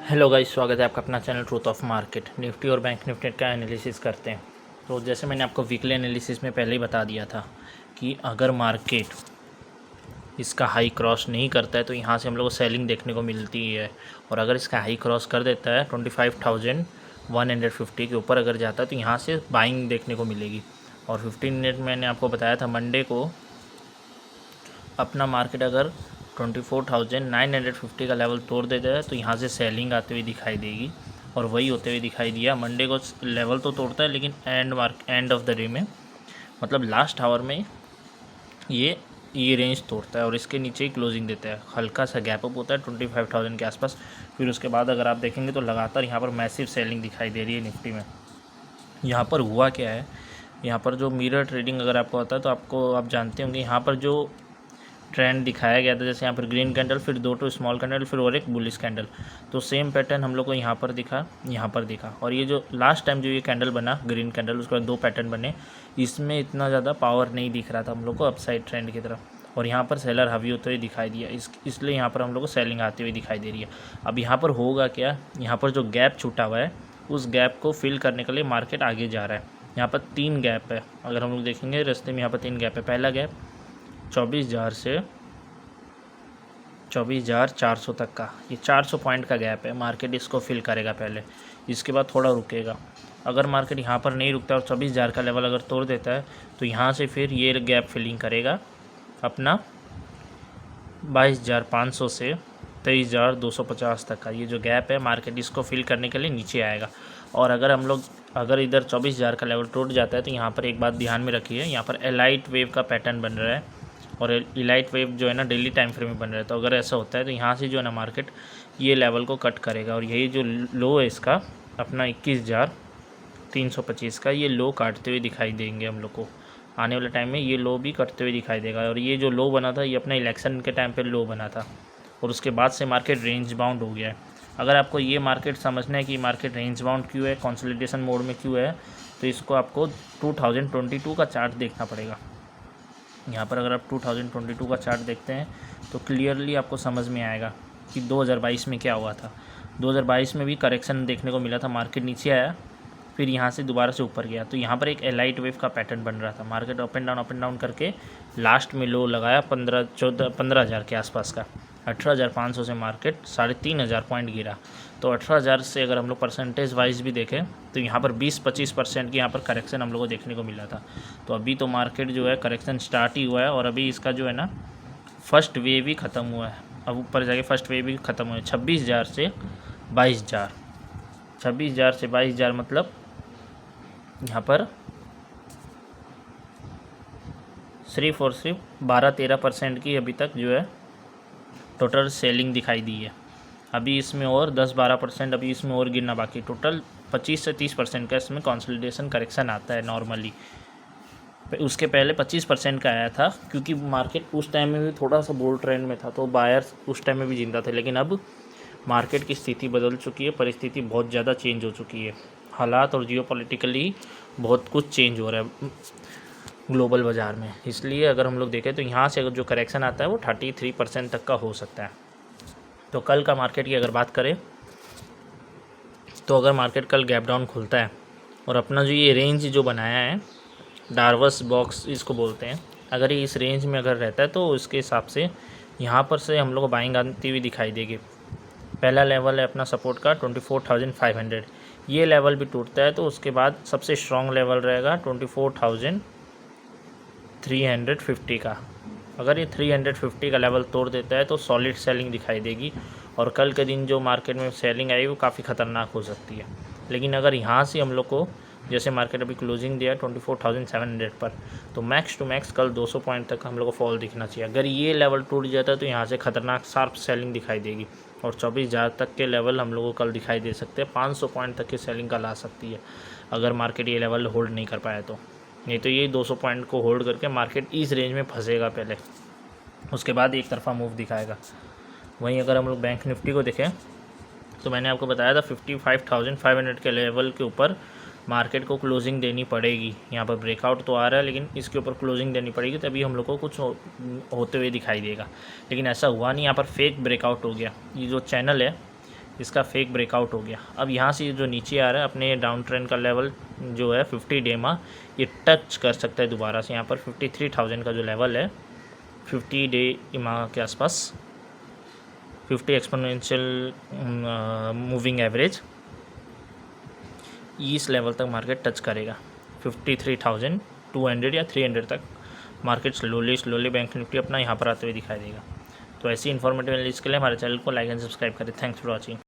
Hello guys, स्वागत है आपका अपना channel truth of market. Nifty और बैंक निफ्टी का एनालिसिस करते हैं। तो जैसे मैंने आपको वीकली एनालिसिस में पहले ही बता दिया था कि अगर मार्केट इसका हाई क्रॉस नहीं करता है तो यहाँ से हम लोग को सेलिंग देखने को मिलती है, और अगर इसका हाई क्रॉस कर देता है 25,150 के ऊपर अगर जाता है तो यहाँ से बाइंग देखने को मिलेगी। और 15 मिनट मैंने आपको बताया था मंडे को अपना मार्केट अगर 24,950 का लेवल तोड़ देता है तो यहाँ से सेलिंग आते हुए दिखाई देगी, और वही होते हुए दिखाई दिया। मंडे को लेवल तो तोड़ता है लेकिन एंड ऑफ द डे में, मतलब लास्ट आवर में ये रेंज तोड़ता है और इसके नीचे ही क्लोजिंग देता है। हल्का सा गैप अप होता है 25,000 के आसपास। फिर उसके बाद अगर आप देखेंगे तो लगातार यहाँ पर मैसिव सेलिंग दिखाई दे रही है निफ्टी में। यहाँ पर हुआ क्या है, यहाँ पर जो मिरर ट्रेडिंग अगर आपको आता है तो आप जानते होंगे यहाँ पर जो ट्रेंड दिखाया गया था, जैसे यहाँ पर ग्रीन कैंडल, फिर दो स्मॉल कैंडल, फिर और एक बुलिश कैंडल, तो सेम पैटर्न हम लोग को यहाँ पर दिखा। और ये जो लास्ट टाइम जो ये कैंडल बना ग्रीन कैंडल, उसके बाद दो पैटर्न बने, इसमें इतना ज़्यादा पावर नहीं दिख रहा था हम लोग को अपसाइड ट्रेंड की तरफ, और यहाँ पर सेलर हावी होते हुए दिखाई दिया। इसलिए यहाँ पर हम लोग को सेलिंग आती हुई दिखाई दे रही है। अब यहाँ पर होगा क्या, यहाँ पर जो गैप छूटा हुआ है उस गैप को फिल करने के लिए मार्केट आगे जा रहा है। यहाँ पर 3 गैप है, अगर हम लोग देखेंगे रास्ते में यहाँ पर 3 गैप है। पहला गैप 24,000 से 24,400 तक का, ये 400 पॉइंट का गैप है। मार्केट इसको फिल करेगा पहले, इसके बाद थोड़ा रुकेगा। अगर मार्केट यहाँ पर नहीं रुकता और 24,000 का लेवल अगर तोड़ देता है तो यहाँ से फिर ये गैप फिलिंग करेगा अपना 22,500 से 23,250 तक का। ये जो गैप है मार्केट इसको फिल करने के लिए नीचे आएगा। और अगर इधर 24,000 का लेवल टूट जाता है तो यहाँ पर एक बात ध्यान में रखिए, यहाँ पर एलाइट वेव का पैटर्न बन रहा है, और इलाइट वेव जो है ना डेली टाइम फ्रेम में बन रहा है। तो अगर ऐसा होता है तो यहाँ से जो है ना मार्केट ये लेवल को कट करेगा, और यही जो लो है इसका अपना 21,325 का, ये लो काटते हुए दिखाई देंगे हम लोग को। आने वाले टाइम में ये लो भी कटते हुए दिखाई देगा। और ये जो लो बना था ये अपना इलेक्शन के टाइम पे लो बना था, और उसके बाद से मार्केट रेंज बाउंड हो गया है। अगर आपको ये मार्केट समझना है कि मार्केट रेंज बाउंड क्यों है, कंसोलिडेशन मोड में क्यों है, तो इसको आपको 2022 का चार्ट देखना पड़ेगा। यहाँ पर अगर आप 2022 का चार्ट देखते हैं तो क्लियरली आपको समझ में आएगा कि 2022 में क्या हुआ था। 2022 में भी करेक्शन देखने को मिला था, मार्केट नीचे आया, फिर यहाँ से दोबारा से ऊपर गया। तो यहाँ पर एक एलाइट वेव का पैटर्न बन रहा था, मार्केट अप एंड डाउन करके लास्ट में लो लगाया 15,000 के आसपास का। 18,500 से मार्केट 3,500 पॉइंट गिरा। तो 18,000 से अगर हम लोग परसेंटेज वाइज भी देखें तो यहाँ पर 20-25% की यहाँ पर करेक्शन हम लोग को देखने को मिला था। तो अभी तो मार्केट जो है करेक्शन स्टार्ट ही हुआ है, और अभी इसका जो है ना फर्स्ट वेव भी ख़त्म हुआ है। अब ऊपर जाके फर्स्ट वेव भी ख़त्म हुआ है 26,000 से 22,000। 26,000 से 22,000 मतलब यहाँ पर सिर्फ और सिर्फ 12-13% की अभी तक जो है टोटल सेलिंग दिखाई दी है। अभी इसमें और 10-12% अभी इसमें और गिरना बाकी। टोटल 25 से 30% का इसमें कंसोलिडेशन करेक्शन आता है नॉर्मली। उसके पहले 25% का आया था, क्योंकि मार्केट उस टाइम में भी थोड़ा सा बुल ट्रेंड में था, तो बायर्स उस टाइम में भी जिंदा थे। लेकिन अब मार्केट की स्थिति बदल चुकी है, परिस्थिति बहुत ज़्यादा चेंज हो चुकी है, हालात और जियोपॉलिटिकली बहुत कुछ चेंज हो रहा है ग्लोबल बाज़ार में। इसलिए अगर हम लोग देखें तो यहाँ से अगर जो करेक्शन आता है वो 33% तक का हो सकता है। तो कल का मार्केट की अगर बात करें तो अगर मार्केट कल गैप डाउन खुलता है और अपना जो ये रेंज जो बनाया है, डार्वस बॉक्स इसको बोलते हैं, अगर ये इस रेंज में अगर रहता है तो उसके हिसाब से यहाँ पर से हम लोग को बाइंग आती हुई दिखाई देगी। पहला लेवल है अपना सपोर्ट का 24,500, ये लेवल भी टूटता है तो उसके बाद सबसे स्ट्रॉन्ग लेवल रहेगा 24,350 का। अगर ये 350 का लेवल तोड़ देता है तो सॉलिड सेलिंग दिखाई देगी, और कल के दिन जो मार्केट में सेलिंग आई वो काफ़ी ख़तरनाक हो सकती है। लेकिन अगर यहाँ से हम लोग को, जैसे मार्केट अभी क्लोजिंग दिया 24,700 पर, तो मैक्स टू मैक्स कल 200 पॉइंट तक हम लोग को फॉल दिखना चाहिए। अगर ये लेवल टूट जाता है तो यहाँ से ख़तरनाक शार्प सेलिंग दिखाई देगी, और 24,000 तक के लेवल हम लोगों को कल दिखाई दे सकते हैं। 500 पॉइंट तक की सेलिंग कल आ सकती है अगर मार्केट ये लेवल होल्ड नहीं कर पाया तो। नहीं तो ये 200 पॉइंट को होल्ड करके मार्केट इस रेंज में फंसेगा पहले, उसके बाद एक तरफा मूव दिखाएगा। वहीं अगर हम लोग बैंक निफ्टी को देखें तो मैंने आपको बताया था 55,500 के लेवल के ऊपर मार्केट को क्लोजिंग देनी पड़ेगी। यहाँ पर ब्रेकआउट तो आ रहा है लेकिन इसके ऊपर क्लोजिंग देनी पड़ेगी, तभी हम लोग को कुछ होते हुए दिखाई देगा। लेकिन ऐसा हुआ नहीं, यहाँ पर फेक ब्रेकआउट हो गया। ये जो चैनल है इसका फेक ब्रेकआउट हो गया। अब यहाँ से जो नीचे आ रहा है अपने डाउन ट्रेंड का लेवल जो है 50 डे मा ये टच कर सकता है दोबारा से। यहाँ पर 53,000 का जो लेवल है 50 डे मा के आसपास, 50 एक्सपोनेंशियल मूविंग एवरेज, इस लेवल तक मार्केट टच करेगा। 53,200 या 300 तक मार्केट स्लोली बैंक निफ्टी अपना यहाँ पर आते हुए दिखाई देगा। तो ऐसी इन्फॉर्मेटिव एनालिसिस के लिए हमारे चैनल को लाइक एंड सब्सक्राइब करें। Thanks for watching.